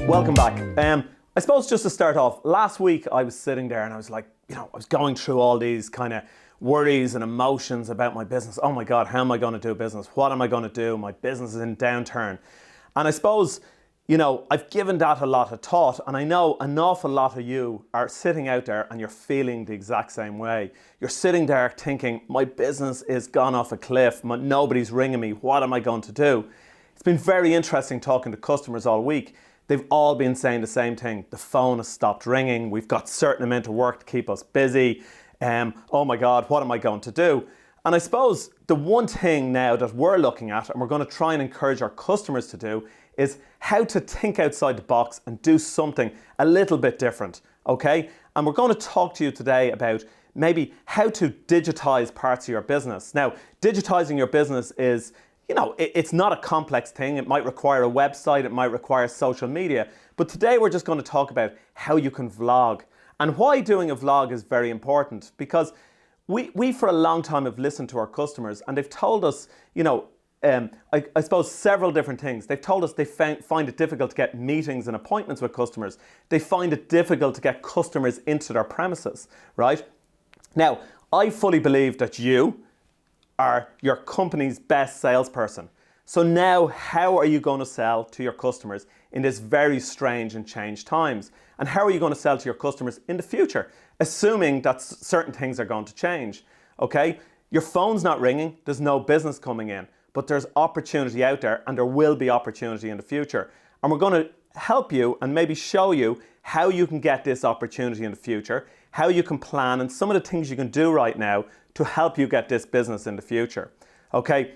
Welcome back. I suppose just to start off, last week I was sitting there and I was like, I was going through all these kind of worries and emotions about my business. Oh my God, how am I going to do business? What am I going to do? My business is in downturn. And I suppose, I've given that a lot of thought, and I know an awful lot of you are sitting out there and you're feeling the exact same way. You're sitting there thinking, my business is gone off a cliff. Nobody's ringing me. What am I going to do? It's been very interesting talking to customers all week. They've all been saying the same thing. The phone has stopped ringing. We've got a certain amount of work to keep us busy. Oh my God, what am I going to do? And I suppose the one thing now that we're looking at, and we're going to try and encourage our customers to do, is how to think outside the box and do something a little bit different, okay? And we're going to talk to you today about maybe how to digitize parts of your business. Now, digitizing your business is, it's not a complex thing. It might require a website, it might require social media, but today we're just going to talk about how you can vlog and why doing a vlog is very important, because we for a long time have listened to our customers and they've told us, I suppose several different things. They've told us they find it difficult to get meetings and appointments with customers. They find it difficult to get customers into their premises, right? Now, I fully believe that you are your company's best salesperson. So now, how are you going to sell to your customers in this very strange and changed times? And how are you going to sell to your customers in the future, assuming that certain things are going to change, okay? Your phone's not ringing, there's no business coming in, but there's opportunity out there and there will be opportunity in the future. And we're going to help you and maybe show you how you can get this opportunity in the future, how you can plan, and some of the things you can do right now to help you get this business in the future, okay?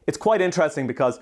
It's quite interesting because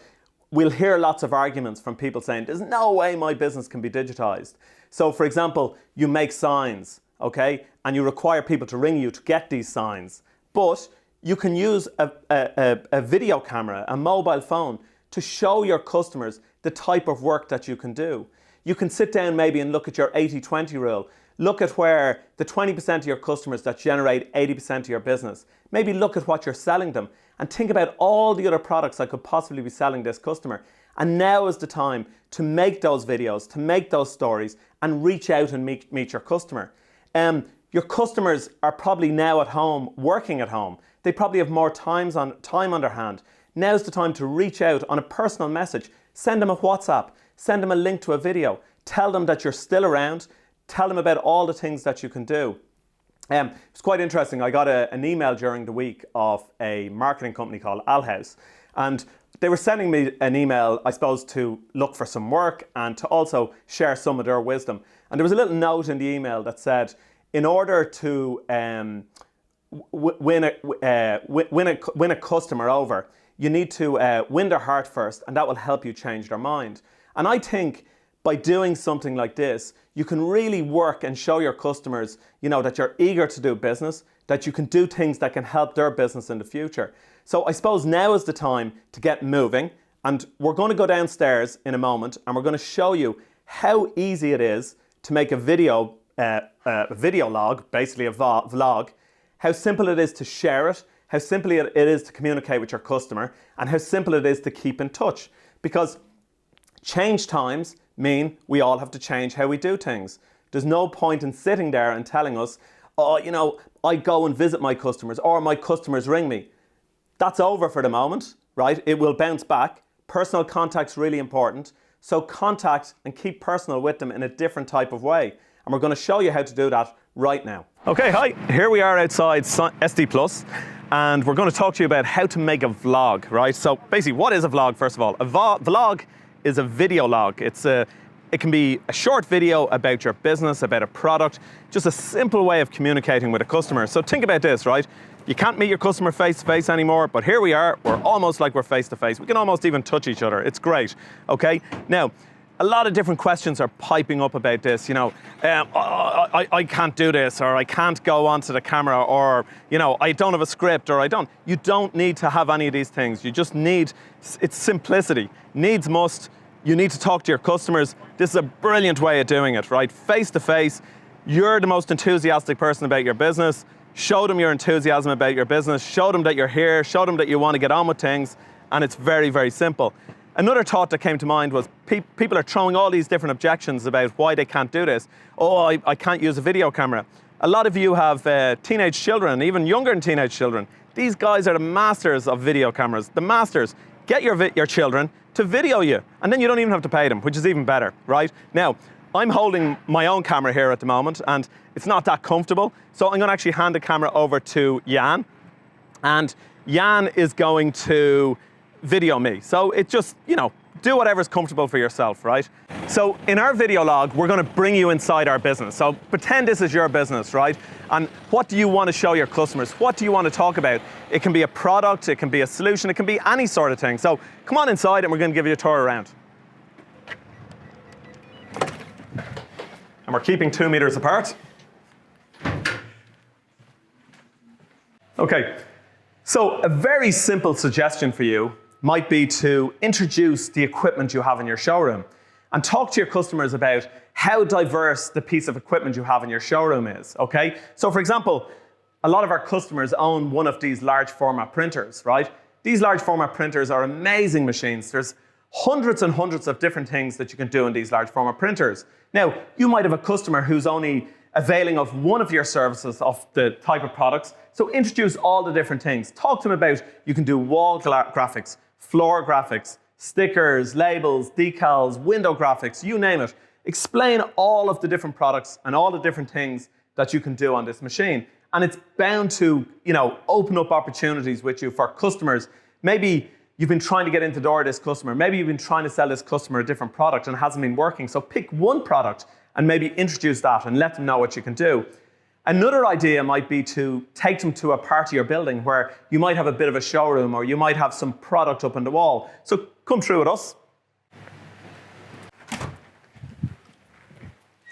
we'll hear lots of arguments from people saying, there's no way my business can be digitized. So for example, you make signs, okay? And you require people to ring you to get these signs. But you can use a video camera, a mobile phone, to show your customers the type of work that you can do. You can sit down maybe and look at your 80-20 rule. Look at where the 20% of your customers that generate 80% of your business. Maybe look at what you're selling them and think about all the other products I could possibly be selling this customer. And now is the time to make those videos, to make those stories and reach out and meet your customer. Your customers are probably now at home, working at home. They probably have more time on their hand. Now's the time to reach out on a personal message. Send them a WhatsApp, send them a link to a video. Tell them that you're still around. Tell them about all the things that you can do. It's quite interesting. I got an email during the week of a marketing company called Alhouse, and they were sending me an email, I suppose, to look for some work and to also share some of their wisdom. And there was a little note in the email that said, in order to win a customer over, you need to win their heart first, and that will help you change their mind. And I think by doing something like this, you can really work and show your customers, that you're eager to do business, that you can do things that can help their business in the future. So I suppose now is the time to get moving, and we're going to go downstairs in a moment and we're going to show you how easy it is to make a video log, basically a vlog, how simple it is to share it, how simple it is to communicate with your customer, and how simple it is to keep in touch. Because change times mean we all have to change how we do things. There's no point in sitting there and telling us, I go and visit my customers or my customers ring me. That's over for the moment, right? It will bounce back. Personal contact's really important. So contact and keep personal with them in a different type of way. And we're going to show you how to do that right now. Okay, hi. Here we are outside SD Plus, and we're going to talk to you about how to make a vlog, right? So basically, what is a vlog, first of all? A vlog is a video log. It can be a short video about your business, about a product, just a simple way of communicating with a customer. So think about this, right? You can't meet your customer face to face anymore, but here we are. We're almost like we're face to face. We can almost even touch each other. It's great, okay? Now, a lot of different questions are piping up about this. I can't do this, or I can't go onto the camera, or I don't have a script, or I don't. You don't need to have any of these things. You just need, it's simplicity. Needs must. You need to talk to your customers. This is a brilliant way of doing it, right? Face to face. You're the most enthusiastic person about your business. Show them your enthusiasm about your business. Show them that you're here. Show them that you want to get on with things. And it's very, very simple. Another thought that came to mind was people are throwing all these different objections about why they can't do this. Oh, I can't use a video camera. A lot of you have teenage children, even younger than teenage children. These guys are the masters of video cameras, the masters. Get your children to video you, and then you don't even have to pay them, which is even better, right? Now, I'm holding my own camera here at the moment, and it's not that comfortable, so I'm going to actually hand the camera over to Jan, and Jan is going to video me. So it just, do whatever's comfortable for yourself, right? So in our video log, we're going to bring you inside our business. So pretend this is your business, right? And what do you want to show your customers? What do you want to talk about? It can be a product, it can be a solution, it can be any sort of thing. So come on inside and we're going to give you a tour around. And we're keeping 2 meters apart. Okay, so a very simple suggestion for you might be to introduce the equipment you have in your showroom and talk to your customers about how diverse the piece of equipment you have in your showroom is, okay? So for example, a lot of our customers own one of these large format printers, right? These large format printers are amazing machines. There's hundreds and hundreds of different things that you can do in these large format printers. Now, you might have a customer who's only availing of one of your services of the type of products. So introduce all the different things. Talk to them about, you can do wall graphics, floor graphics, stickers, labels, decals, window graphics, you name it. Explain all of the different products and all the different things that you can do on this machine. And it's bound to, open up opportunities with you for customers. Maybe you've been trying to get into the door of this customer. Maybe you've been trying to sell this customer a different product and it hasn't been working. So pick one product and maybe introduce that and let them know what you can do. Another idea might be to take them to a part of your building where you might have a bit of a showroom or you might have some product up on the wall. So come through with us.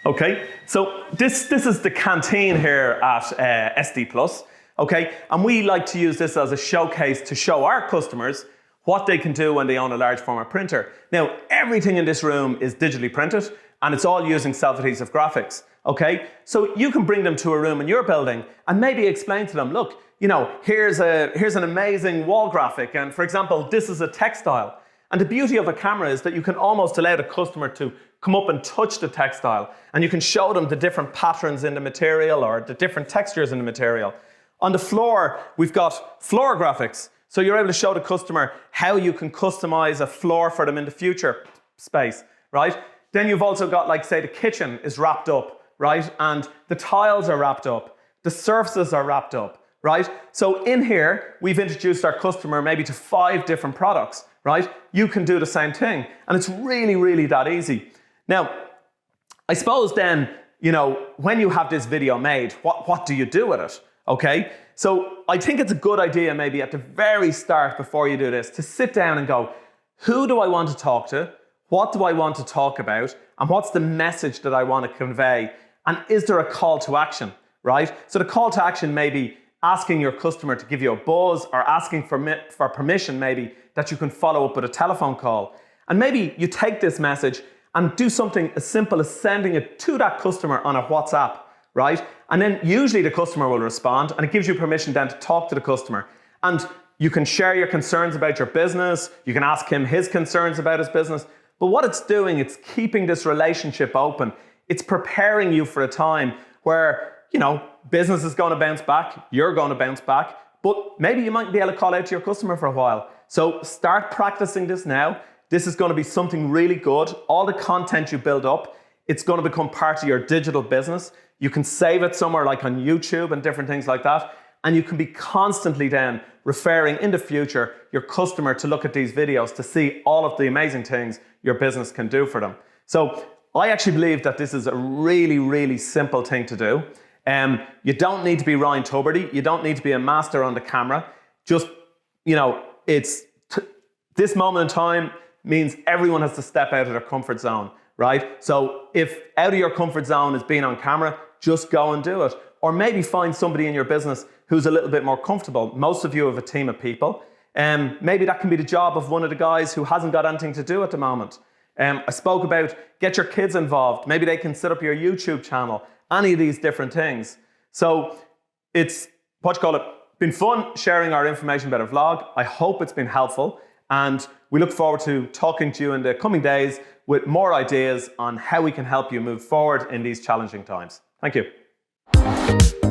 Okay, so this is the canteen here at SD Plus, okay? And we like to use this as a showcase to show our customers what they can do when they own a large format printer. Now, everything in this room is digitally printed and it's all using self-adhesive graphics. Okay, so you can bring them to a room in your building and maybe explain to them, look, here's an amazing wall graphic, and for example, this is a textile. And the beauty of a camera is that you can almost allow the customer to come up and touch the textile, and you can show them the different patterns in the material or the different textures in the material. On the floor, we've got floor graphics, so you're able to show the customer how you can customize a floor for them in the future space, right? Then you've also got, like, say, the kitchen is wrapped up, right? And the tiles are wrapped up, the surfaces are wrapped up, right? So in here, we've introduced our customer maybe to 5 different products, right? You can do the same thing. And it's really, really that easy. Now, I suppose then, when you have this video made, what do you do with it, okay? So I think it's a good idea maybe at the very start before you do this to sit down and go, who do I want to talk to? What do I want to talk about? And what's the message that I want to convey? And is there a call to action, right? So the call to action may be asking your customer to give you a buzz or asking for permission maybe that you can follow up with a telephone call. And maybe you take this message and do something as simple as sending it to that customer on a WhatsApp, right? And then usually the customer will respond and it gives you permission then to talk to the customer. And you can share your concerns about your business. You can ask him his concerns about his business. But what it's doing, it's keeping this relationship open. It's preparing you for a time where, business is going to bounce back, you're going to bounce back, but maybe you might be able to call out to your customer for a while. So start practicing this now. This is going to be something really good. All the content you build up, it's going to become part of your digital business. You can save it somewhere like on YouTube and different things like that. And you can be constantly then referring in the future your customer to look at these videos to see all of the amazing things your business can do for them. So I actually believe that this is a really, really simple thing to do. You don't need to be Ryan Tuberty. You don't need to be a master on the camera. Just, this moment in time means everyone has to step out of their comfort zone, right? So if out of your comfort zone is being on camera, just go and do it. Or maybe find somebody in your business who's a little bit more comfortable. Most of you have a team of people. Maybe that can be the job of one of the guys who hasn't got anything to do at the moment. I spoke about get your kids involved. Maybe they can set up your YouTube channel, any of these different things. So it's, been fun sharing our information about our vlog. I hope it's been helpful. And We look forward to talking to you in the coming days with more ideas on how we can help you move forward in these challenging times. Thank you.